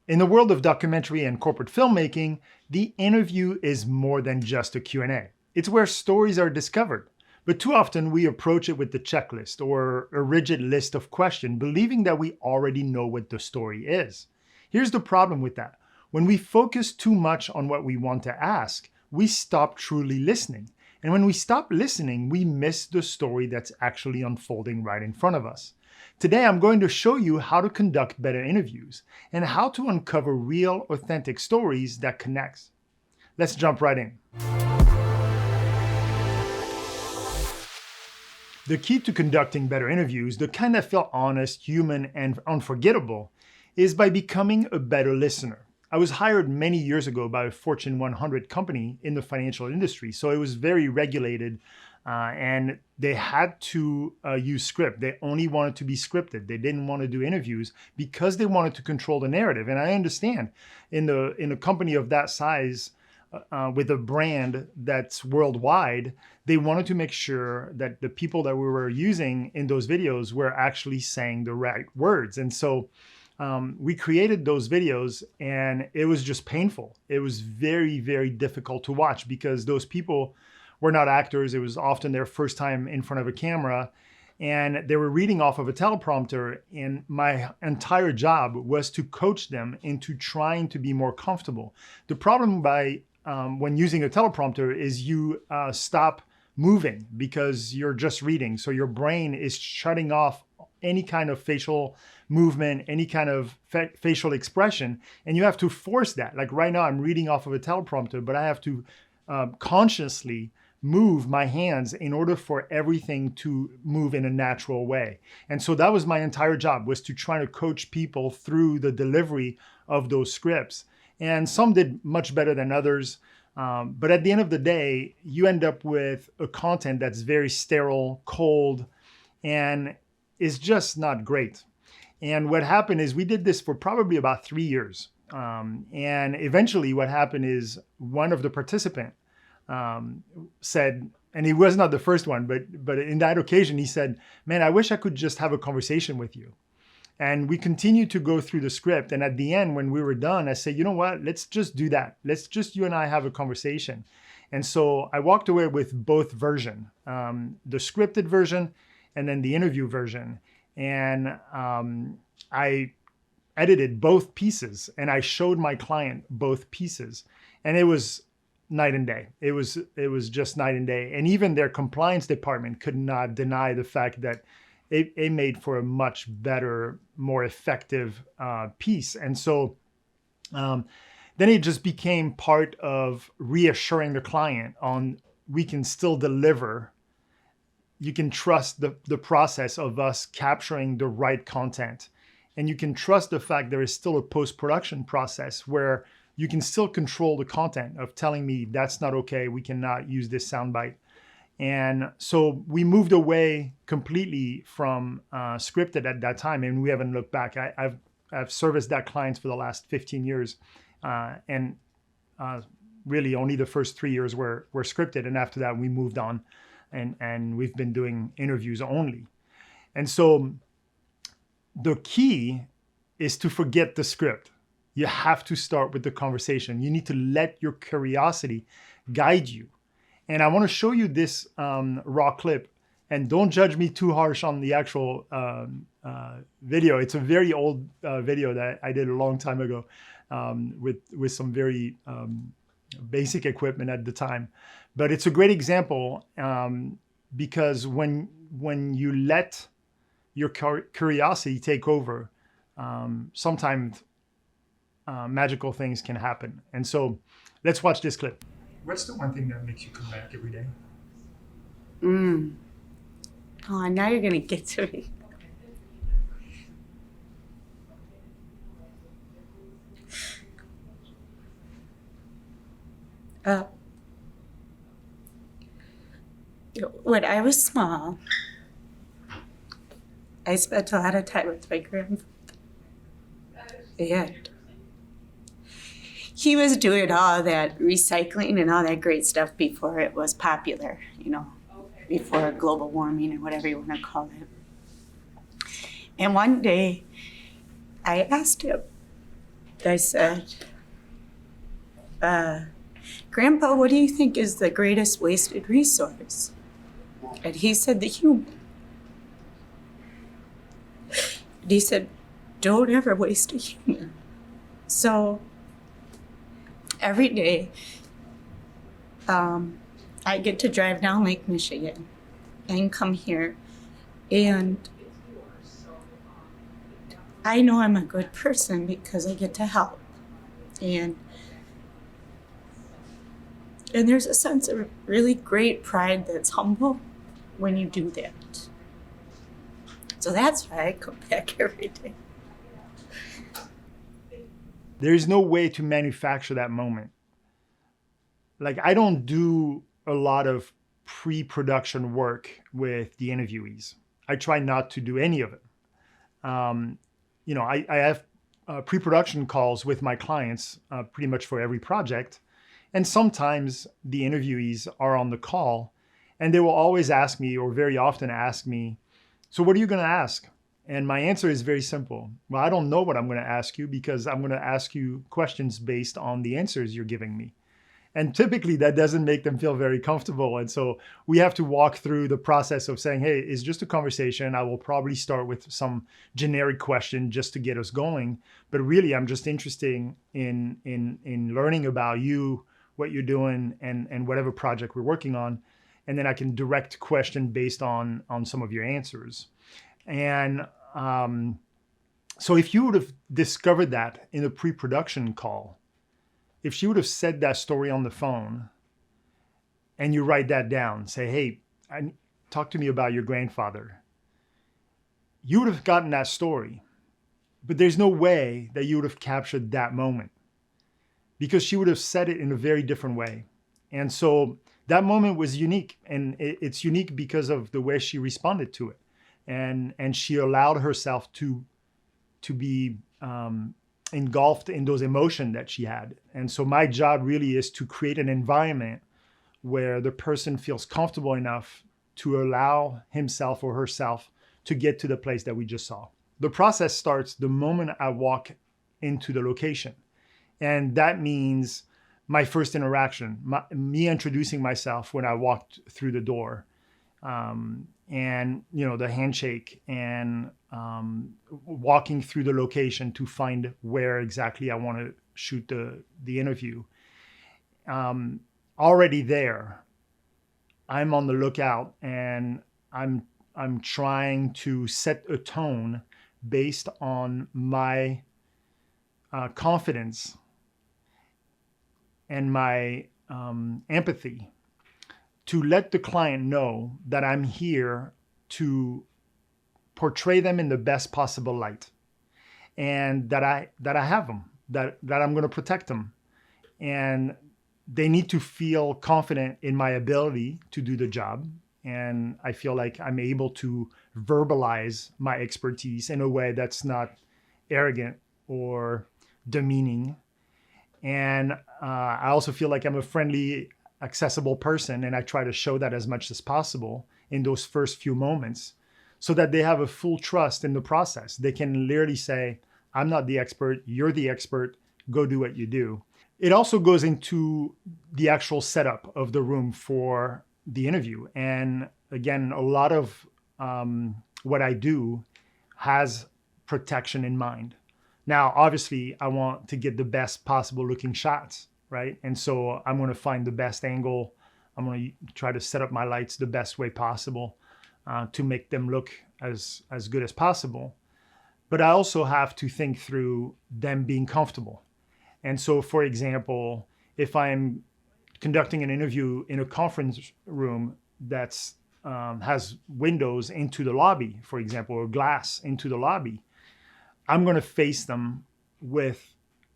In the world of documentary and corporate filmmaking, the interview is more than just a Q&A. It's where stories are discovered. But too often we approach it with the checklist or a rigid list of questions, believing that we already know what the story is. Here's the problem with that. When we focus too much on what we want to ask, we stop truly listening. And when we stop listening, we miss the story that's actually unfolding right in front of us. Today, I'm going to show you how to conduct better interviews and how to uncover real, authentic stories that connect. Let's jump right in. The key to conducting better interviews, the kind that feel honest, human, and unforgettable, is by becoming a better listener. I was hired many years ago by a Fortune 100 company in the financial industry, so it was very regulated, and they had to use script. They only wanted to be scripted. They didn't want to do interviews because they wanted to control the narrative. And I understand in a company of that size, with a brand that's worldwide, they wanted to make sure that the people that we were using in those videos were actually saying the right words. And so we created those videos, and it was just painful. It was very, very difficult to watch because those people were not actors. It was often their first time in front of a camera, and they were reading off of a teleprompter. And my entire job was to coach them into trying to be more comfortable. The problem when using a teleprompter is you stop moving because you're just reading. So your brain is shutting off any kind of facial movement, any kind of facial expression, and you have to force that. Like right now, I'm reading off of a teleprompter, but I have to consciously move my hands in order for everything to move in a natural way. And so that was my entire job, was to try to coach people through the delivery of those scripts. And some did much better than others. But at the end of the day, you end up with a content that's very sterile, cold, and is just not great. And what happened is we did this for probably about 3 years. And eventually what happened is one of the participants said, and he was not the first one, but in that occasion, he said, "Man, I wish I could just have a conversation with you." And we continued to go through the script. And at the end, when we were done, I said, "You know what, let's just do that. Let's just, you and I have a conversation." And so I walked away with both versions, the scripted version and then the interview version. And I edited both pieces, and I showed my client both pieces. And it was night and day. It was just night and day. And even their compliance department could not deny the fact that it made for a much better, more effective piece. And so then it just became part of reassuring the client on, we can still deliver. You can trust the process of us capturing the right content. And you can trust the fact there is still a post-production process where you can still control the content of telling me that's not okay, we cannot use this soundbite. And so we moved away completely from scripted at that time, and we haven't looked back. I've serviced that clients for the last 15 years, and really only the first 3 years were scripted, and after that we moved on, and we've been doing interviews only. And so the key is to forget the script. You have to start with the conversation. You need to let your curiosity guide you. And I want to show you this raw clip, and don't judge me too harsh on the actual video. It's a very old video that I did a long time ago with some very basic equipment at the time. But it's a great example because when you let your curiosity take over, sometimes magical things can happen. And so let's watch this clip. What's the one thing that makes you come back every day? Oh, now you're gonna get to me. When I was small, I spent a lot of time with my grandfather. And he was doing all that recycling and all that great stuff before it was popular, before global warming or whatever you want to call it. And one day I asked him, I said, Grandpa, what do you think is the greatest wasted resource? And he said, the human. And he said, don't ever waste a human. So every day, I get to drive down Lake Michigan and come here, and I know I'm a good person because I get to help. And there's a sense of really great pride that's humble when you do that. So that's why I come back every day. There's no way to manufacture that moment. Like, I don't do a lot of pre-production work with the interviewees. I try not to do any of it. I have pre-production calls with my clients pretty much for every project. And sometimes the interviewees are on the call and they will always ask me, or very often ask me, so what are you going to ask? And my answer is very simple. Well, I don't know what I'm going to ask you because I'm going to ask you questions based on the answers you're giving me. And typically that doesn't make them feel very comfortable. And so we have to walk through the process of saying, hey, it's just a conversation. I will probably start with some generic question just to get us going. But really, I'm just interested in learning about you, what you're doing, and whatever project we're working on. And then I can direct question based on some of your answers. And so if you would have discovered that in a pre-production call, if she would have said that story on the phone and you write that down, say, hey, talk to me about your grandfather, you would have gotten that story. But there's no way that you would have captured that moment because she would have said it in a very different way. And so that moment was unique, and it's unique because of the way she responded to it. And she allowed herself to be engulfed in those emotions that she had. And so my job really is to create an environment where the person feels comfortable enough to allow himself or herself to get to the place that we just saw. The process starts the moment I walk into the location. And that means my first interaction, me introducing myself when I walked through the door. And the handshake and walking through the location to find where exactly I want to shoot the interview. Already there, I'm on the lookout, and I'm trying to set a tone based on my confidence and my empathy, to let the client know that I'm here to portray them in the best possible light, and that I have them, that I'm going to protect them. And they need to feel confident in my ability to do the job. And I feel like I'm able to verbalize my expertise in a way that's not arrogant or demeaning. And I also feel like I'm a friendly, accessible person, and I try to show that as much as possible in those first few moments so that they have a full trust in the process. They can literally say, I'm not the expert, you're the expert, go do what you do. It also goes into the actual setup of the room for the interview. And again, a lot of what I do has protection in mind. Now, obviously, I want to get the best possible looking shots, right? And so I'm going to find the best angle. I'm going to try to set up my lights the best way possible to make them look as good as possible. But I also have to think through them being comfortable. And so, for example, if I'm conducting an interview in a conference room that's has windows into the lobby, for example, or glass into the lobby, I'm going to face them with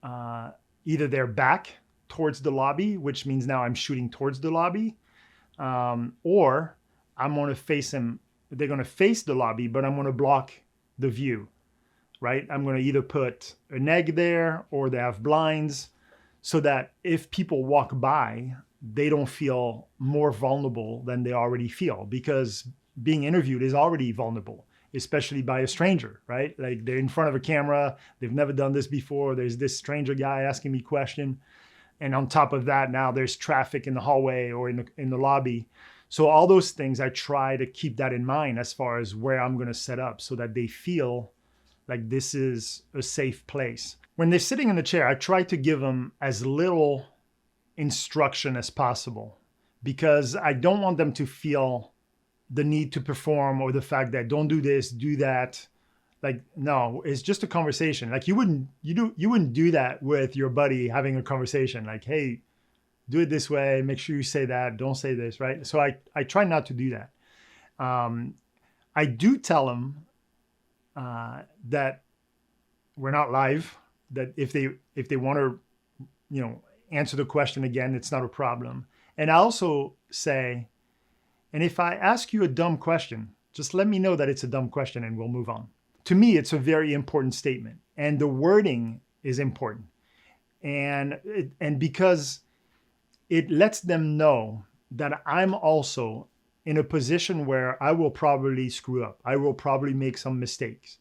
either their back towards the lobby, which means now I'm shooting towards the lobby, or I'm going to face them. They're going to face the lobby, but I'm going to block the view, right? I'm going to either put an egg there or they have blinds so that if people walk by, they don't feel more vulnerable than they already feel, because being interviewed is already vulnerable. especially by a stranger, right? Like they're in front of a camera, they've never done this before. There's this stranger guy asking me a question. And on top of that, now there's traffic in the hallway or in the lobby. So all those things, I try to keep that in mind as far as where I'm going to set up so that they feel like this is a safe place. When they're sitting in the chair, I try to give them as little instruction as possible because I don't want them to feel the need to perform or the fact that don't do this, do that. Like, no, it's just a conversation. Like you wouldn't do that with your buddy having a conversation. Like, hey, do it this way. Make sure you say that. Don't say this, right? So I try not to do that. I do tell them that we're not live. That if they want to, answer the question again, it's not a problem. And I also say, and if I ask you a dumb question, just let me know that it's a dumb question and we'll move on. To me, it's a very important statement, and the wording is important. And because it lets them know that I'm also in a position where I will probably screw up. I will probably make some mistakes.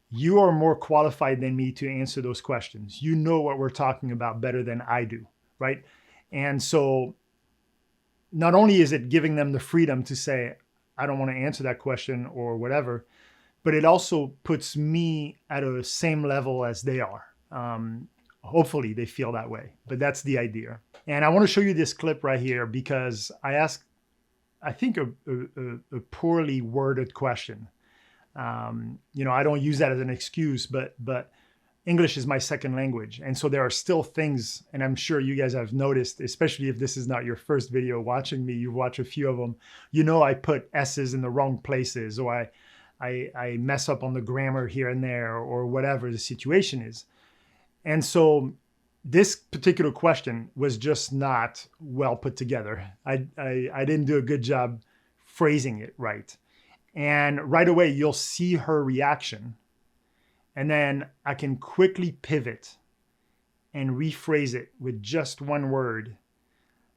You are more qualified than me to answer those questions. You know what we're talking about better than I do, right? And so not only is it giving them the freedom to say, I don't want to answer that question or whatever, but it also puts me at a same level as they are. Hopefully they feel that way, but that's the idea. And I want to show you this clip right here because I asked, I think, a poorly worded question. I don't use that as an excuse, but English is my second language. And so there are still things, and I'm sure you guys have noticed, especially if this is not your first video watching me, you've watched a few of them, I put S's in the wrong places, or I mess up on the grammar here and there, or whatever the situation is. And so this particular question was just not well put together. I didn't do a good job phrasing it right. And right away, you'll see her reaction. And then I can quickly pivot and rephrase it with just one word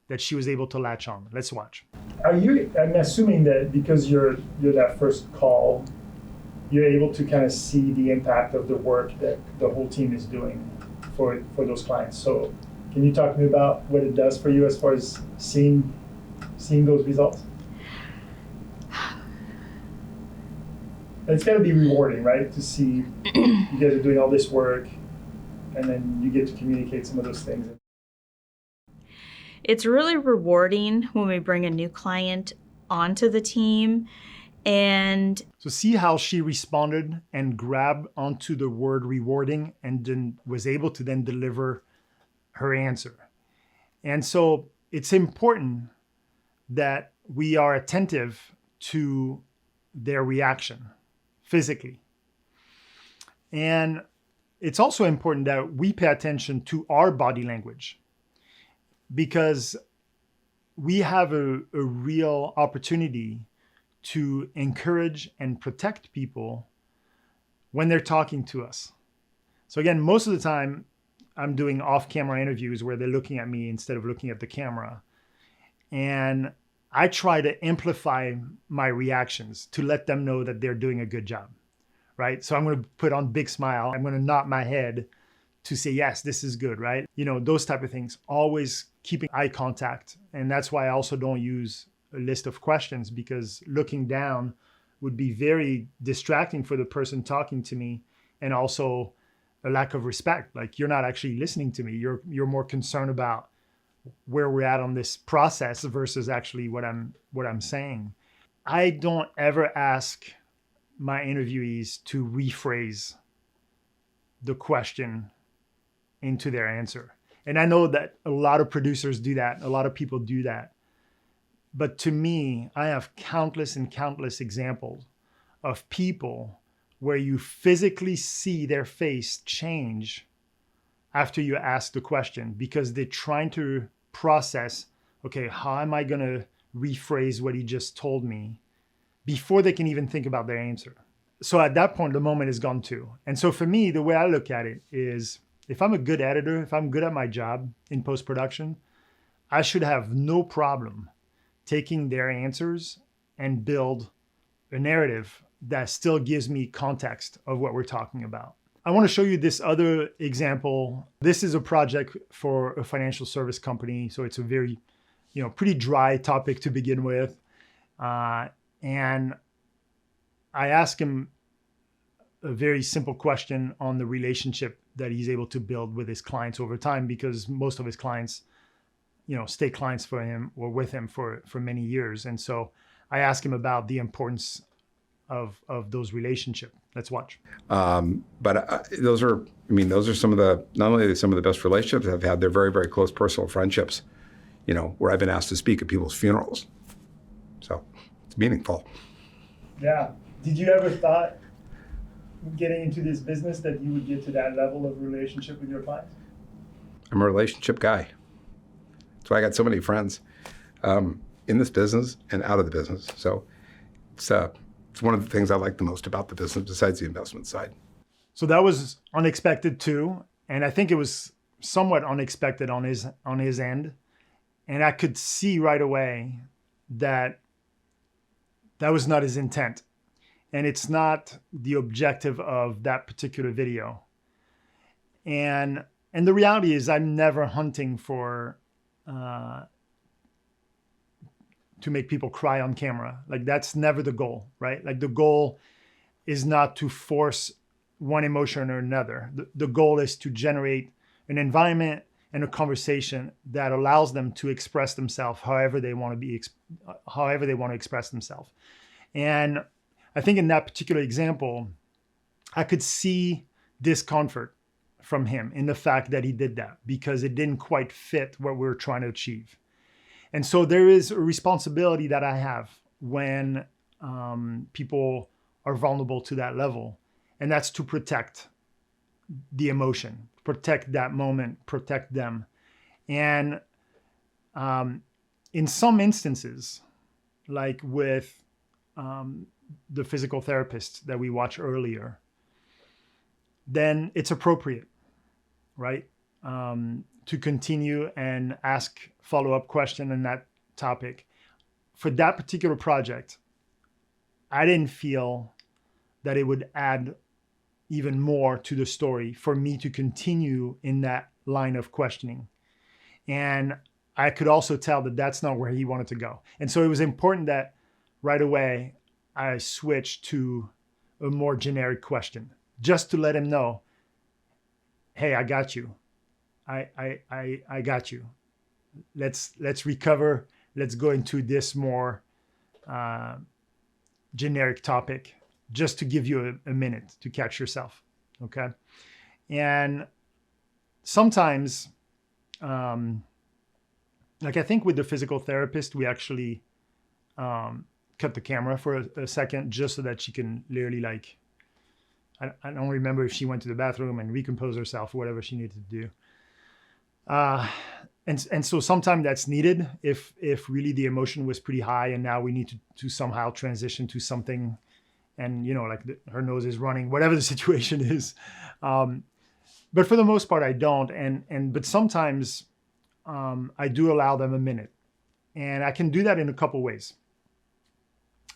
that she was able to latch on. Let's watch. I'm assuming that because you're that first call, you're able to kind of see the impact of the work that the whole team is doing for those clients. So can you talk to me about what it does for you as far as seeing those results? It's got to be rewarding, right? To see you guys are doing all this work and then you get to communicate some of those things. It's really rewarding when we bring a new client onto the team. And so see how she responded and grabbed onto the word rewarding and then was able to then deliver her answer. And so it's important that we are attentive to their reaction physically. And it's also important that we pay attention to our body language because we have a real opportunity to encourage and protect people when they're talking to us. So again, most of the time I'm doing off-camera interviews where they're looking at me instead of looking at the camera. And I try to amplify my reactions to let them know that they're doing a good job, right? So I'm going to put on big smile. I'm going to nod my head to say, yes, this is good, right? Those type of things, always keeping eye contact. And that's why I also don't use a list of questions because looking down would be very distracting for the person talking to me and also a lack of respect. Like you're not actually listening to me. You're more concerned about where we're at on this process versus actually what I'm saying. I don't ever ask my interviewees to rephrase the question into their answer. And I know that a lot of producers do that. A lot of people do that. But to me, I have countless and countless examples of people where you physically see their face change after you ask the question because they're trying to process, okay, how am I going to rephrase what he just told me before they can even think about their answer. So at that point, the moment is gone too. And so for me, the way I look at it is if I'm a good editor, if I'm good at my job in post-production, I should have no problem taking their answers and build a narrative that still gives me context of what we're talking about. I want to show you this other example. This is a project for a financial service company, so it's a very, pretty dry topic to begin with. And I asked him a very simple question on the relationship that he's able to build with his clients over time, because most of his clients, stay clients for him or with him for many years. And so I asked him about the importance of those relationships. Let's watch. But those are some of the, not only some of the best relationships I've had, they're very, very close personal friendships, where I've been asked to speak at people's funerals. So it's meaningful. Yeah. Did you ever thought getting into this business that you would get to that level of relationship with your clients? I'm a relationship guy. That's why I got so many friends in this business and out of the business. So it's one of the things I like the most about the business besides the investment side. So that was unexpected too. And I think it was somewhat unexpected on his end. And I could see right away that was not his intent. And it's not the objective of that particular video. And the reality is I'm never hunting for to make people cry on camera. Like, that's never the goal, right? Like, the goal is not to force one emotion or another. The goal is to generate an environment and a conversation that allows them to express themselves however they want to express themselves. And I think in that particular example, I could see discomfort from him in the fact that he did that, because it didn't quite fit what we were trying to achieve. And so there is a responsibility that I have when people are vulnerable to that level, and that's to protect the emotion, protect that moment, protect them. And in some instances, like with the physical therapist that we watched earlier, then it's appropriate, right? To continue and ask follow-up question on that topic. For that particular project, I didn't feel that it would add even more to the story for me to continue in that line of questioning. And I could also tell that that's not where he wanted to go. And so it was important that right away I switched to a more generic question, just to let him know, hey, I got you. I got you. Let's recover. Let's go into this more generic topic, just to give you a minute to catch yourself. Okay. And sometimes, like I think with the physical therapist, we actually cut the camera for a second, just so that she can literally, like, I don't remember if she went to the bathroom and recompose herself or whatever she needed to do. And so sometimes that's needed if really the emotion was pretty high and now we need to somehow transition to something, and like her nose is running, whatever the situation is. But for the most part, I don't. But sometimes I do allow them a minute, and I can do that in a couple ways.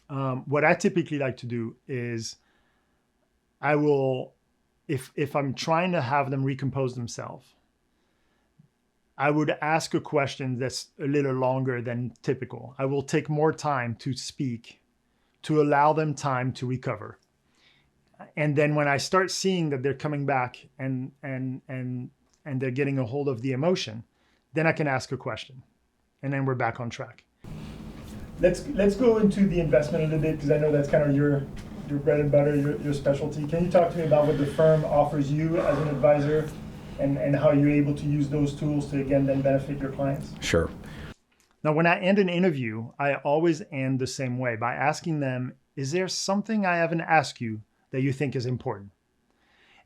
What I typically like to do is I will, if I'm trying to have them recompose themselves, I would ask a question that's a little longer than typical. I will take more time to speak to allow them time to recover. And then when I start seeing that they're coming back and they're getting a hold of the emotion, then I can ask a question, and then we're back on track. Let's go into the investment a little bit, because I know that's kind of your bread and butter, your specialty. Can you talk to me about what the firm offers you as an advisor, and how you're able to use those tools to, again, then benefit your clients? Sure. Now, when I end an interview, I always end the same way, by asking them, is there something I haven't asked you that you think is important?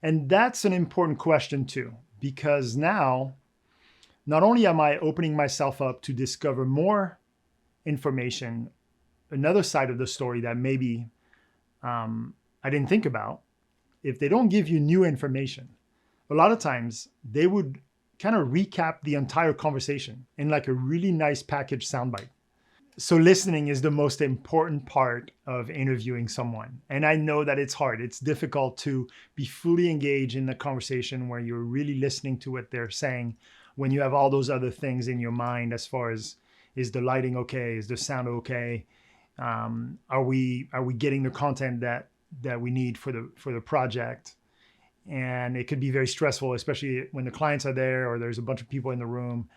And that's an important question too, because now, not only am I opening myself up to discover more information, another side of the story that maybe I didn't think about. If they don't give you new information, a lot of times they would kind of recap the entire conversation in like a really nice packaged soundbite. So listening is the most important part of interviewing someone. And I know that it's hard. It's difficult to be fully engaged in the conversation where you're really listening to what they're saying when you have all those other things in your mind as far as, is the lighting okay? Is the sound okay? Are we getting the content that we need for the project? And it could be very stressful, especially when the clients are there or there's a bunch of people in the room.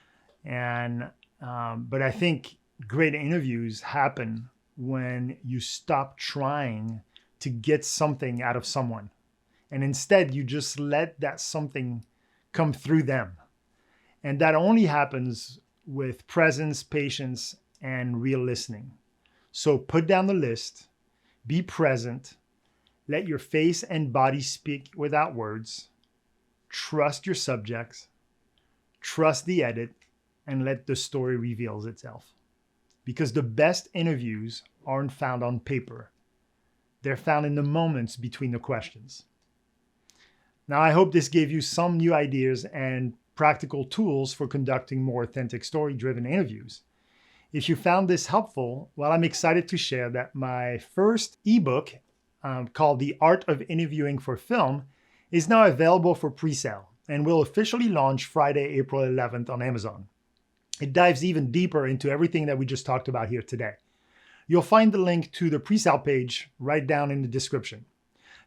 And but I think great interviews happen when you stop trying to get something out of someone, and instead you just let that something come through them. And that only happens with presence, patience, and real listening. So put down the list, be present, let your face and body speak without words, trust your subjects, trust the edit, and let the story reveal itself. Because the best interviews aren't found on paper. They're found in the moments between the questions. Now, I hope this gave you some new ideas and practical tools for conducting more authentic story-driven interviews. If you found this helpful, well, I'm excited to share that my first ebook called The Art of Interviewing for Film is now available for pre-sale and will officially launch Friday, April 11th on Amazon. It dives even deeper into everything that we just talked about here today. You'll find the link to the pre-sale page right down in the description.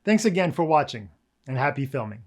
Thanks again for watching, and happy filming.